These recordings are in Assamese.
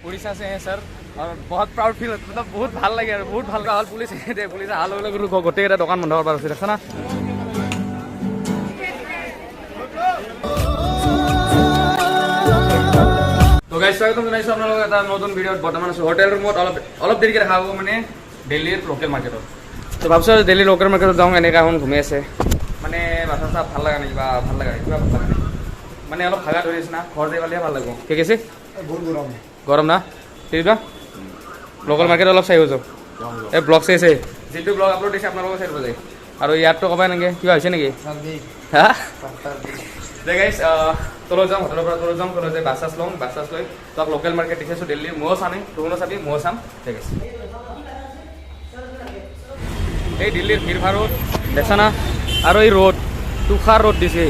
उड़ीसा से हैं सर और बहुत प्राउड फील मतलब बहुत ভাল লাগে और बहुत ভাল हल पुलिस पुलिस हाल हो गोटे दुकान बंद कर देखा ना तो गाइस स्वागतम जनाइছো আপোনালোকক এটা নতুন ভিডিওত বৰ্তমান আছো হোটেল ৰুমত অলপ দেৰিকে দেখাব মানে দিল্লীৰ লোকেল মাৰ্কেটত তো ভাবছো দিল্লী লোকেল মাৰ্কেটত যাওঁ এনেকা এখন ঘুমি আছে মানে মাথা চাপ ভাল লাগা নাই বা ভাল লাগা নাই কিবা ভাল লাগা নাই মানে অলপ ভাগা ধৰিছে না ঘৰ যাই পালে ভাল লাগিব ঠিক আছে বহুত গৰম না ঠিক আছে লোকেল মাৰ্কেট অলপ চাই যাওঁ এই ব্লগ চাইছে যিটো ব্লগ আপলোড দিছে আপোনালোকক চাই যাব যায় আৰু ইয়াতটো কবাই নেকি কিবা হৈছে নেকি হা দে গাইস তলো যাম হোটেলৰ পৰা তলো যাম তলো যে বাছাছ লৈ তো লোকেল মাৰ্কেট দেখিছো দিল্লী মও চানি তুমিও চাবি মও চাম ঠিক আছে এই দিল্লীৰ ভিৰ ভাৰত দেখা না আৰু এই ৰ'দ তুষাৰ ৰ'দ দিছে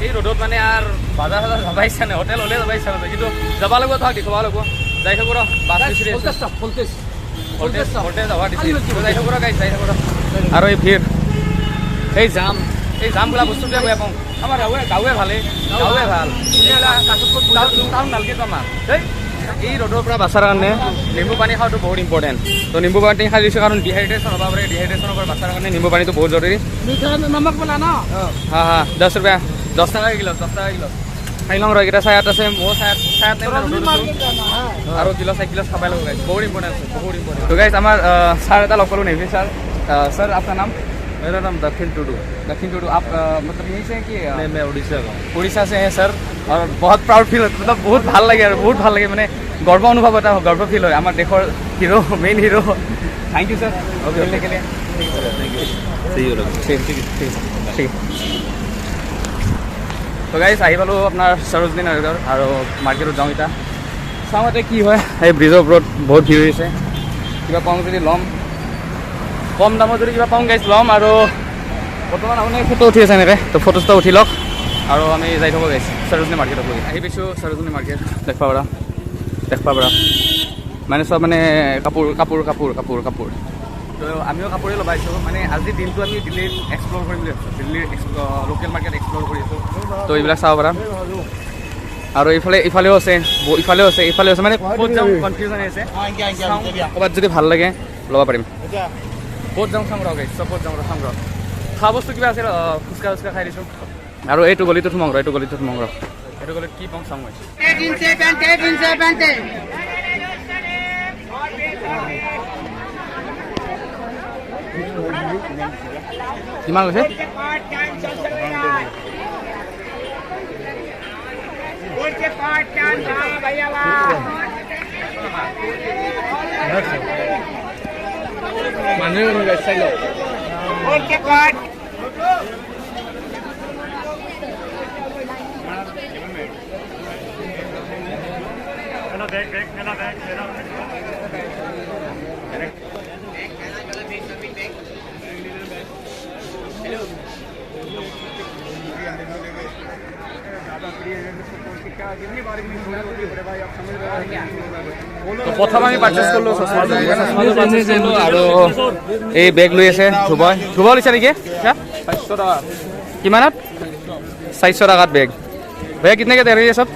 এই ৰ'দত মানে আর বাজার যাবা ইচ্ছা নাই হোটেল হলে যাবা ইচ্ছা নাই কিন্তু যাবা লাগিব থাক দেখবা লাগিব যাই থাকো ৰ বাছ দিছে হোটেল যাবা দিছে যাই থাকো ৰ গাইছ যাই থাকো ৰ আৰু এই ভিৰ এই জাম গুলা বস্তু দিয়া বেয়া পাওঁ আমাৰ গাঁৱে ভাল টাউন নালকে তোমাৰ এই ৰ'দৰ পৰা বাচাৰ কাৰণে নিম্বু পানী খোৱাটো বহুত ইম্পৰ্টেণ্ট তো নিম্বু পানী খাই দিছোঁ কাৰণ ডিহাইড্ৰেশ্যন হ'ব পাৰে ডিহাইড্ৰেশ্যনৰ পৰা বাচাৰ কাৰণে নিম্বু পানীটো বহুত জৰুৰী নমক বলা ন হা 10 টকা 10 টাকা কিলো খাই লওঁ ৰ এইকেইটা চায়াত আছে ময়ো চায়াত আৰু কিলো খাবাই ল'ব গাইছ বহুত ইম্পৰ্টেণ্ট তো গাইছ আমাৰ ছাৰ এটা লগ পালোঁ নেভি ছাৰ सर आपका नाम मेरा नाम दक्षिण टुडू आप मतलब यहीं से हैं कि नहीं मैं उड़ीसा का हूँ उड़ीसा से हैं सर और बहुत प्राउड फील होता मतलब बहुत ভাল লাগে और बहुत ভাল লাগে মানে गर्व अनुभव होता है गर्व फील हो हमारे देशर hero main hero thank you sir मिलने के लिए ठीक तो गाइस आহি পালো আপোনাৰ সৰোজনী নগৰ আৰু মাৰ্কেটত যাওঁ এতিয়া চাওঁতে কি হয় এই ব্ৰিজৰ ওপৰত বহুত ভিৰ হৈছে কিবা পাওঁ যদি ল'ম কম দামত যদি কিবা পাওঁ গাইছ ল'ম আৰু বৰ্তমান আপুনি ফটো উঠি আছে এনেকৈ তো ফটোজটো উঠি লওক আৰু আমি যাই থাকোঁ গাইছ সৰোজনী মাৰ্কেটত গৈ আহি পাইছোঁ সৰোজনী মাৰ্কেট দেখবা পাৰা মানে চব মানে কাপোৰ তো আমিও কাপোৰে লগাইছোঁ মানে আজি দিনটো আমি দিল্লীত এক্সপ্ল'ৰ কৰিম বুলি ভাবিছোঁ দিল্লীৰ লোকেল মাৰ্কেট এক্সপ্ল'ৰ কৰি আছোঁ তো এইবিলাক চাব পাৰা আৰু ইফালেও আছে মানে ক'ত যাম কনফিউজন আছে ক'ৰবাত যদি ভাল লাগে ল'ব পাৰিম ক'ত যাওঁ চাম ৰ গাইছ ক'ত যাওঁ চাম ৰ খোৱা বস্তু কিবা আছে ফুচকা খাই দিছোঁ আৰু এইটো গলিটোত সোমাওঁ এইটো গলিত কি পাওঁ চাম মই কিমান কৈছে মানুহ চাই লওক প্ৰথম আমি পাৰ্চেছ কৰিলোঁ চশমাযোৰ আৰু এই বেগ লৈ আছে ধুব লৈছে নেকি 400 টকা কিমানত 400 টাকাত বেগ भैया कितने के दे रही है सब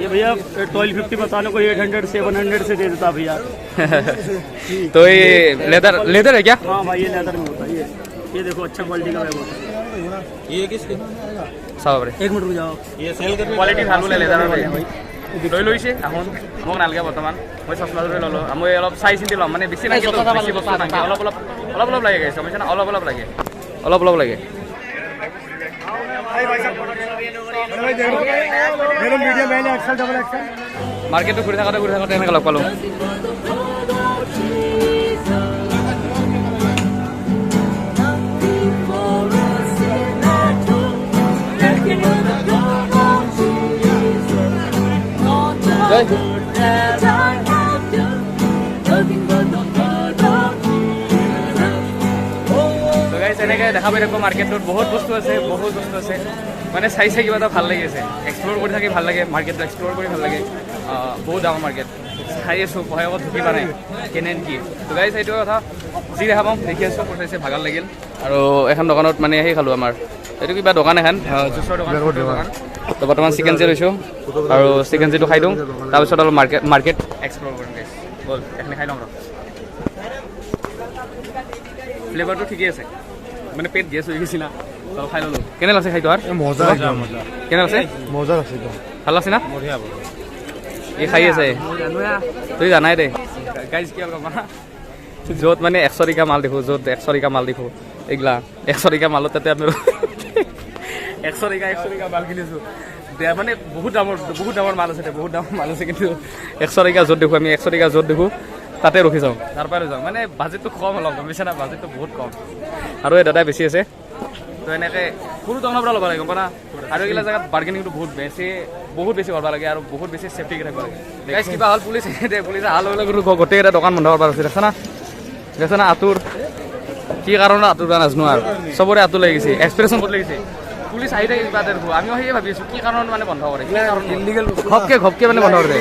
ये भैया 1250 बताने को 800 700 से दे देता भैया तो ये लेदर है क्या हाँ भाई ये लेदर में होता है ये देखो अच्छा क्वालिटी का बैग होता है ये किसके सब एक मिनट रुक जाओ ये सेल करने क्वालिटी ভালো लेदर লৈ লৈছে এখন মোক নালগে বৰ্তমান মই চশমাযোৰ ল'লোঁ মই অলপ চাই চিন্তি ল'ম মানে বেছি নাকি বেছি বস্তু নাকি অলপ লাগে গাইছ বুজিছা না অলপ লাগে মাৰ্কেটটো ঘূৰি থাকোঁতে এনেকৈ লগ পালোঁ এনেকৈ দেখা পাই থাকোঁ মাৰ্কেটটোত বহুত বস্তু আছে মানে চাই কিবা এটা ভাল লাগি আছে এক্সপ্ল'ৰ কৰি থাকি ভাল লাগে মাৰ্কেটটো এক্সপ্ল'ৰ কৰি ভাল লাগে বহুত ডাঙৰ মাৰ্কেট চাই আছোঁ পঢ়াই আগত ঢুকি পোৱা নাই কেনে কি তো গাইছ সেইটো কথা যি দেখা পাওঁ দেখি আছোঁ পঠাইছে ভাগৰ লাগিল আৰু এখন দোকানত মানে সেই খালোঁ আমাৰ এইটো কিবা দোকান এখন জুচৰ দোকান তো বৰ্তমান চিকেন জি লৈছোঁ আৰু চিকেন জিটো খাই দিওঁ তাৰপিছত অলপ মাৰ্কেট এক্সপ্ল'ৰ কৰিম গাইছ ব'ল এইখিনি খাই লওঁ ৰ ফ্লেভাৰটো ঠিকেই আছে মানে পেট গেছ হৈ গৈছে না তো খাই ল'লোঁ কেনে লাগছে খাই তোৰ মজা কেনে লাগছে মজা আছে ভাল লাগছে না এই খাই আছে তুই জানাই দে গাইজ কি অলপ য'ত মানে 100 টকা মাল দেখোঁ য'ত 100 টকা মাল দেখোঁ এইগিলা 100 টকা মালত তাতে আমি 100 টকা মাল কিনিছোঁ মানে বহুত দামৰ মাল আছে বহুত দামৰ মাল আছে কিন্তু 100 টকা য'ত দেখোঁ আমি 100 টকা য'ত দেখোঁ তাতে ৰখি যাওঁ তাৰ পৰা যাওঁ মানে বাজেটটো কম অলপ গম পাইছা না বাজেটটো বহুত কম আৰু এই দাদাই বেছি আছে তো এনেকৈ সৰু দোকানৰ পৰা ল'ব লাগে গম পা না আৰু এইগিলা জেগাত বাৰ্গেনিংটো বহুত বেছি কৰিব লাগে আৰু বহুত বেছি চেফটিকে থাকিব লাগে গাইজ কিবা হ'ল পুলিচ হাল হৈ গ'লে গোটেইকেইটা দোকান বন্ধ কৰিব আছে দেখা না আঁতুৰ কি কাৰণত আঁতুৰ বা নাজানো আৰু চবৰে আঁতুৰ লাগি গৈছে এক্সপ্ৰেছন ক'ত লাগিছে পুলিচ আহি থাকে কিবা দেখোঁ আমিও সেয়ে ভাবি আছোঁ কি কাৰণত মানে বন্ধ কৰে ঘপকে মানে বন্ধ কৰে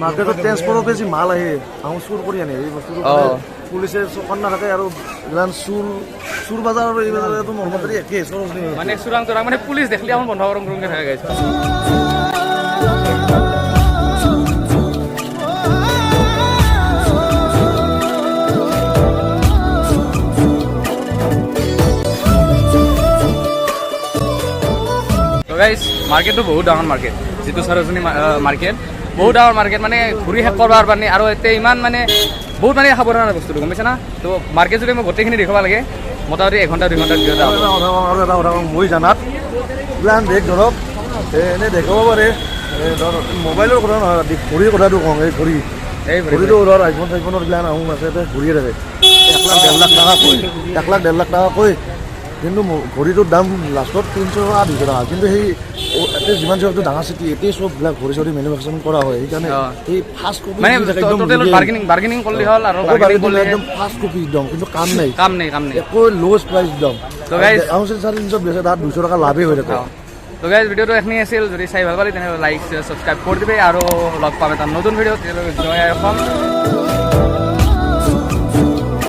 মাৰ্কেটত ট্ৰেন্সপৰ্টত বেছি মাল আহে আহোঁ চুৰ কৰি আনে এই বস্তুটো পুলিচে চকন নাথাকে আৰু ইমান চুৰ বাজাৰ আৰু এই বাজাৰটো নৰ্মেলি একেই মানে চোৰাং মানে পুলিচ দেখিলে আমাৰ বন্ধ কৰোঁগে থাকে গাইছে গাইজ মাৰ্কেটটো বহুত ডাঙৰ মাৰ্কেট যিটো সৰজনী মাৰ্কেট বহুত ডাঙৰ মাৰ্কেট মানে ঘূৰি শেষ কৰাৰ কাৰণে আৰু এতিয়া ইমান মানে বহুত মানে সাৱধান বস্তুটো গম পাইছে না তো মাৰ্কেট যদি মই গোটেইখিনি দেখাব লাগে মোটামুটি 1 ঘণ্টা 2 ঘণ্টা আৰু এটা কথা মই জানাত প্লান দেখ ধৰক এনেই দেখাব পাৰে ধৰ মোবাইলৰ কথা নহয় ঘড়ীৰ কথাটো কওঁ এই ঘড়ীটো ধৰ আইফোনৰ প্লান আহোঁ আছে ঘূৰিয়ে থাকে 1 লাখ 1.5 লাখ টকা কৈ 1 লাখ 1.5 লাখ টকা কৈ কিন্তু ঘড়ীটোৰ দাম লাষ্টত 300 টকা 200 টকা কিন্তু সেই এতিয়া যিমান চবটো ডাঙৰ চিটি এতিয়াই চববিলাক ঘড়ী চড়ি মেনুফেকচাৰিং কৰা হয় সেইকাৰণে এই ফাৰ্ষ্ট কপি মানে বাৰ্গেনিং কৰিলে হ'ল আৰু একদম ফাৰ্ষ্ট কপি একদম কিন্তু কাম নাই একো লৱেষ্ট প্ৰাইচ একদম তো গাইজ আহোঁ 450 বেচে তাত 200 টকা লাভেই হৈ থাকে তো গাইজ ভিডিঅ'টো এইখিনি আছিল যদি চাই ভাল পালে তেনেহ'লে লাইক শ্বেয়াৰ ছাবস্ক্ৰাইব কৰি দিবি আৰু লগ পাম এটা নতুন ভিডিঅ' জয় অসম